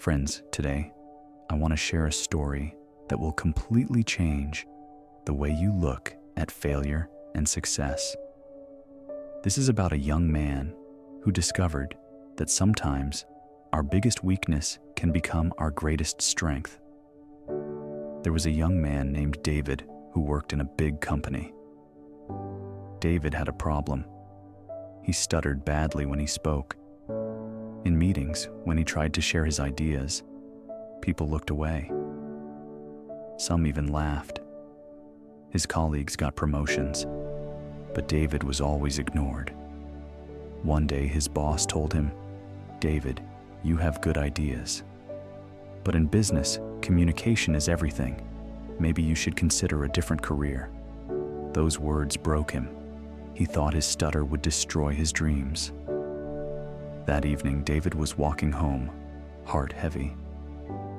Friends, today, I want to share a story that will completely change the way you look at failure and success. This is about a young man who discovered that sometimes our biggest weakness can become our greatest strength. There was a young man named David who worked in a big company. David had a problem. He stuttered badly when he spoke. In meetings, when he tried to share his ideas, people looked away. Some even laughed. His colleagues got promotions, but David was always ignored. One day his boss told him, "David, you have good ideas. But in business, communication is everything. Maybe you should consider a different career." Those words broke him. He thought his stutter would destroy his dreams. That evening, David was walking home, heart heavy.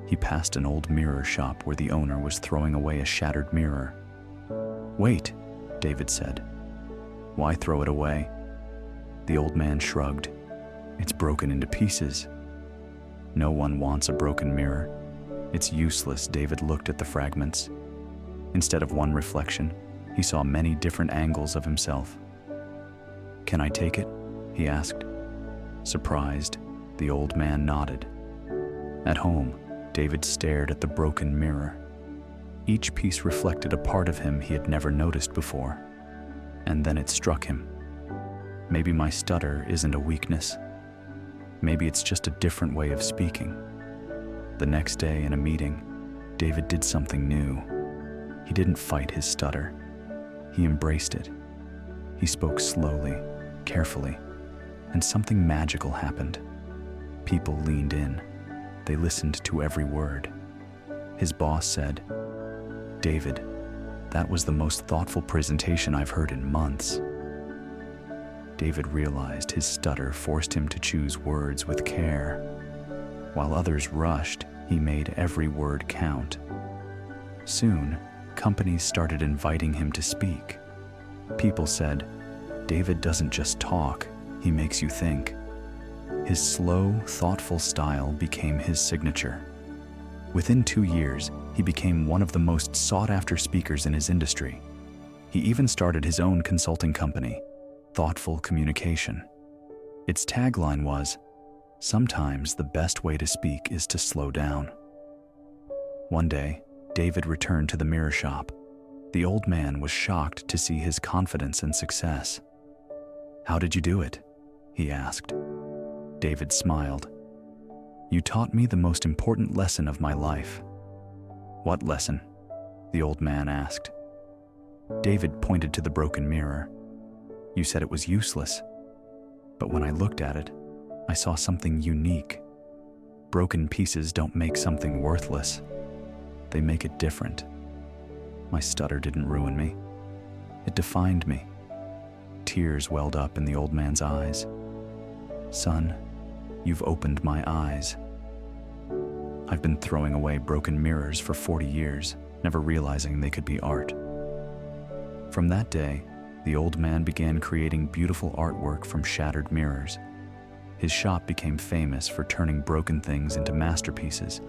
He passed an old mirror shop where the owner was throwing away a shattered mirror. "Wait," David said. "Why throw it away?" The old man shrugged. "It's broken into pieces." "No one wants a broken mirror. It's useless." David looked at the fragments. Instead of one reflection, he saw many different angles of himself. "Can I take it?" he asked. Surprised, the old man nodded. At home, David stared at the broken mirror. Each piece reflected a part of him he had never noticed before. And then it struck him. Maybe my stutter isn't a weakness. Maybe it's just a different way of speaking. The next day in a meeting, David did something new. He didn't fight his stutter. He embraced it. He spoke slowly, carefully, and something magical happened. People leaned in. They listened to every word. His boss said, "David, that was the most thoughtful presentation I've heard in months." David realized his stutter forced him to choose words with care. While others rushed, he made every word count. Soon, companies started inviting him to speak. People said, "David doesn't just talk, he makes you think." His slow, thoughtful style became his signature. Within 2 years, he became one of the most sought-after speakers in his industry. He even started his own consulting company, Thoughtful Communication. Its tagline was, "Sometimes the best way to speak is to slow down." One day, David returned to the mirror shop. The old man was shocked to see his confidence and success. "How did you do it?" he asked. David smiled. "You taught me the most important lesson of my life." "What lesson?" the old man asked. David pointed to the broken mirror. "You said it was useless. But when I looked at it, I saw something unique. Broken pieces don't make something worthless. They make it different. My stutter didn't ruin me. It defined me." Tears welled up in the old man's eyes. "Son, you've opened my eyes. I've been throwing away broken mirrors for 40 years, never realizing they could be art." From that day, the old man began creating beautiful artwork from shattered mirrors. His shop became famous for turning broken things into masterpieces.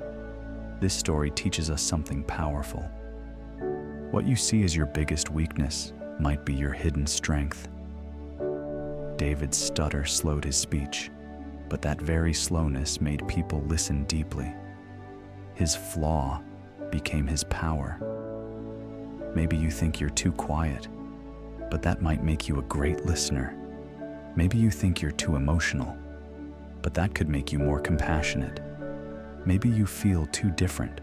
This story teaches us something powerful. What you see as your biggest weakness might be your hidden strength. David's stutter slowed his speech, but that very slowness made people listen deeply. His flaw became his power. Maybe you think you're too quiet, but that might make you a great listener. Maybe you think you're too emotional, but that could make you more compassionate. Maybe you feel too different,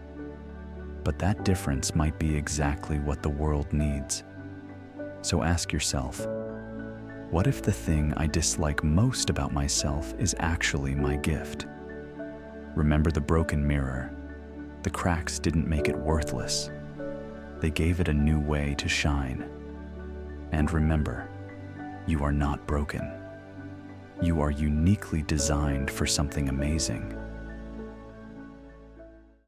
but that difference might be exactly what the world needs. So ask yourself, what if the thing I dislike most about myself is actually my gift? Remember the broken mirror. The cracks didn't make it worthless. They gave it a new way to shine. And remember, you are not broken. You are uniquely designed for something amazing.